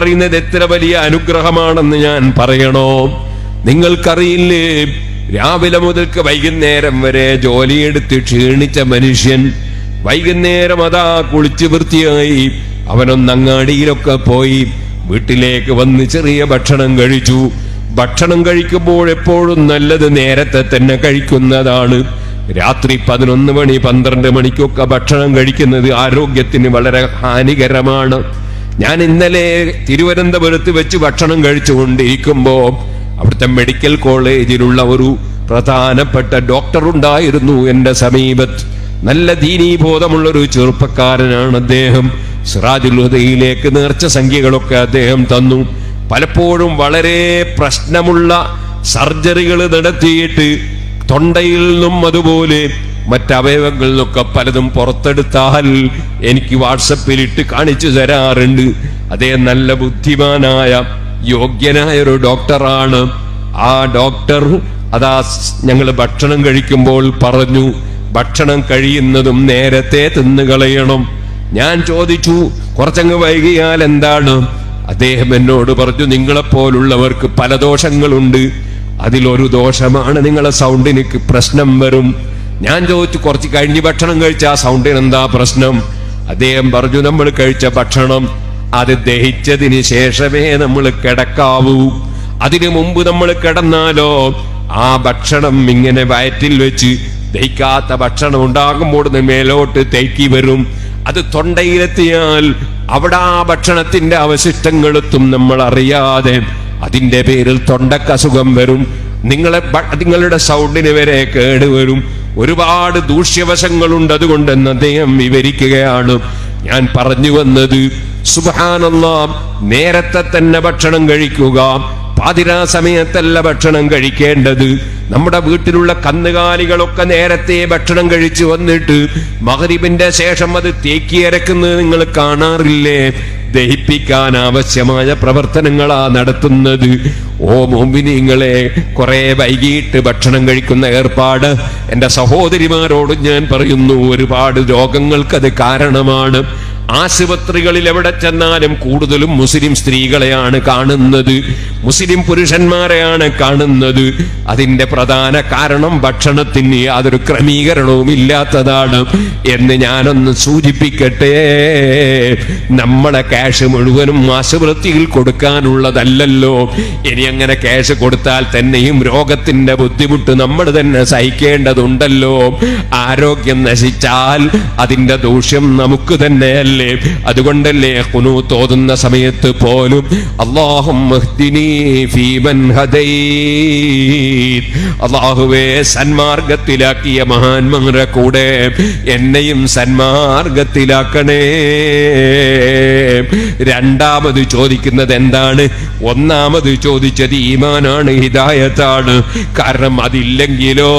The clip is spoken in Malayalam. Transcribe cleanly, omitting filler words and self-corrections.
പറയുന്നത് എത്ര വലിയ അനുഗ്രഹമാണെന്ന് ഞാൻ പറയണോ? നിങ്ങൾക്കറിയില്ലേ, രാവിലെ മുതൽക്ക് വൈകുന്നേരം വരെ ജോലിയെടുത്ത് ക്ഷീണിച്ച മനുഷ്യൻ വൈകുന്നേരം അതാ കുളിച്ച് വൃത്തിയായി അവനൊന്ന് അങ്ങാടിയിലൊക്കെ പോയി വീട്ടിലേക്ക് വന്ന് ചെറിയ ഭക്ഷണം കഴിച്ചു. ഭക്ഷണം കഴിക്കുമ്പോൾ എപ്പോഴും നല്ലത് നേരത്തെ തന്നെ കഴിക്കുന്നതാണ്. രാത്രി 11 മണി 12 മണിക്കൊക്കെ ഭക്ഷണം കഴിക്കുന്നത് ആരോഗ്യത്തിന് വളരെ ഹാനികരമാണ്. ഞാൻ ഇന്നലെ തിരുവനന്തപുരത്ത് വെച്ച് ഭക്ഷണം കഴിച്ചുകൊണ്ടിരിക്കുമ്പോ അവിടുത്തെ മെഡിക്കൽ കോളേജിലുള്ള ഒരു പ്രധാനപ്പെട്ട ഡോക്ടർ ഉണ്ടായിരുന്നു എന്റെ സമീപത്ത്. നല്ല ദീനീബോധമുള്ളൊരു ചെറുപ്പക്കാരനാണ് അദ്ദേഹം. സിറാജുൽ ഹുദയിലേക്ക് നേർച്ച സംഖ്യകളൊക്കെ അദ്ദേഹം തന്നു. പലപ്പോഴും വളരെ പ്രശ്നമുള്ള സർജറികൾ നടത്തിയിട്ട് തൊണ്ടയിൽ നിന്നും അതുപോലെ മറ്റവയവങ്ങളിൽ നിന്നൊക്കെ പലതും പുറത്തെടുത്താൽ എനിക്ക് വാട്സപ്പിൽ ഇട്ട് കാണിച്ചു തരാറുണ്ട്. അദ്ദേഹം നല്ല ബുദ്ധിമാനായ യോഗ്യനായ ഒരു ഡോക്ടറാണ്. ആ ഡോക്ടർ അതാ ഞങ്ങൾ ഭക്ഷണം കഴിക്കുമ്പോൾ പറഞ്ഞു, ഭക്ഷണം കഴിയുന്നതും നേരത്തെ തിന്നുകളയണം. ഞാൻ ചോദിച്ചു, കുറച്ചങ്ങ് വൈകിയാൽ എന്താണ്? അദ്ദേഹം എന്നോട് പറഞ്ഞു, നിങ്ങളെപ്പോലുള്ളവർക്ക് പല ദോഷങ്ങളുണ്ട്, അതിലൊരു ദോഷമാണ് നിങ്ങളെ സൗണ്ടിന് പ്രശ്നം വരും. ഞാൻ ചോദിച്ചു, കുറച്ച് കഴിഞ്ഞ് ഭക്ഷണം കഴിച്ച ആ സൗണ്ടിന് എന്താ പ്രശ്നം? അദ്ദേഹം പറഞ്ഞു, നമ്മൾ കഴിച്ച ഭക്ഷണം അത് ദഹിച്ചതിന് ശേഷമേ നമ്മൾ കിടക്കാവൂ. അതിനു മുമ്പ് നമ്മൾ കിടന്നാലോ ആ ഭക്ഷണം ഇങ്ങനെ വയറ്റിൽ വെച്ച് ദഹിക്കാത്ത ഭക്ഷണം ഉണ്ടാകുമ്പോൾ മേലോട്ട് തേക്കി വരും. അത് തൊണ്ടയിലെത്തിയാൽ അവിടെ ആ ഭക്ഷണത്തിന്റെ അവശിഷ്ടങ്ങളെത്തും നമ്മൾ അറിയാതെ. അതിന്റെ പേരിൽ തൊണ്ടക്കസുഖം വരും. നിങ്ങളുടെ സൗണ്ടിന് വരെ കേടുവരും. ഒരുപാട് ദൂഷ്യവശങ്ങളുണ്ട്. അതുകൊണ്ടെന്ന് അദ്ദേഹം വിവരിക്കുകയാണ്. ഞാൻ പറഞ്ഞു വന്നത്, സുബ്ഹാനല്ലാഹ്, നേരത്തെ തന്നെ ഭക്ഷണം കഴിക്കുക. പാതിരാ സമയത്തല്ല ഭക്ഷണം കഴിക്കേണ്ടത്. നമ്മുടെ വീട്ടിലുള്ള കന്നുകാലികളൊക്കെ നേരത്തെ ഭക്ഷണം കഴിച്ചു വന്നിട്ട് മഗ്രിബിന്റെ ശേഷം അത് തേക്കിയരക്കുന്നത് നിങ്ങൾ കാണാറില്ലേ? ദഹിപ്പിക്കാൻ ആവശ്യമായ പ്രവർത്തനങ്ങളാ നടത്തുന്നത്. ഓ മുഅ്മിനീങ്ങളെ, കുറെ വൈകിട്ട് ഭക്ഷണം കഴിക്കുന്ന ഏർപ്പാട് എന്റെ സഹോദരിമാരോട് ഞാൻ പറയുന്നു, ഒരുപാട് രോഗങ്ങൾക്കത് കാരണമാണ്. ആശുപത്രികളിൽ എവിടെ ചെന്നാലും കൂടുതലും മുസ്ലിം സ്ത്രീകളെയാണ് കാണുന്നത്, മുസ്ലിം പുരുഷന്മാരെയാണ് കാണുന്നത്. അതിന്റെ പ്രധാന കാരണം ഭക്ഷണത്തിന് യാതൊരു ക്രമീകരണവും ഇല്ലാത്തതാണ് എന്ന് ഞാനൊന്ന് സൂചിപ്പിക്കട്ടെ. നമ്മളെ ക്യാഷ് മുഴുവനും ആശുപത്രിയിൽ കൊടുക്കാനുള്ളതല്ലല്ലോ. ഇനി അങ്ങനെ ക്യാഷ് കൊടുത്താൽ തന്നെയും രോഗത്തിന്റെ ബുദ്ധിമുട്ട് നമ്മൾ തന്നെ സഹിക്കേണ്ടതുണ്ടല്ലോ. ആരോഗ്യം നശിച്ചാൽ അതിന്റെ ദൂഷ്യം നമുക്ക് തന്നെയല്ല. അതുകൊണ്ടല്ലേ ഖുനൂത്ത് ഓതുന്ന സമയത്ത് പോലും അല്ലാഹുമ്മ ഹ്ദിനി ഫീമൻ ഹദൈത്, അല്ലാഹുവേ സന്മാർഗത്തിലാക്കിയ മഹാന്മാരുടെ കൂടെ എന്നെയും സന്മാർഗത്തിലാക്കണേ. രണ്ടാമത് ചോദിക്കുന്നത് എന്താണ്? ഒന്നാമത് ചോദിച്ചത് ഈമാനാണ്, ഹിദായത്താണ്. കാരണം അതില്ലെങ്കിലോ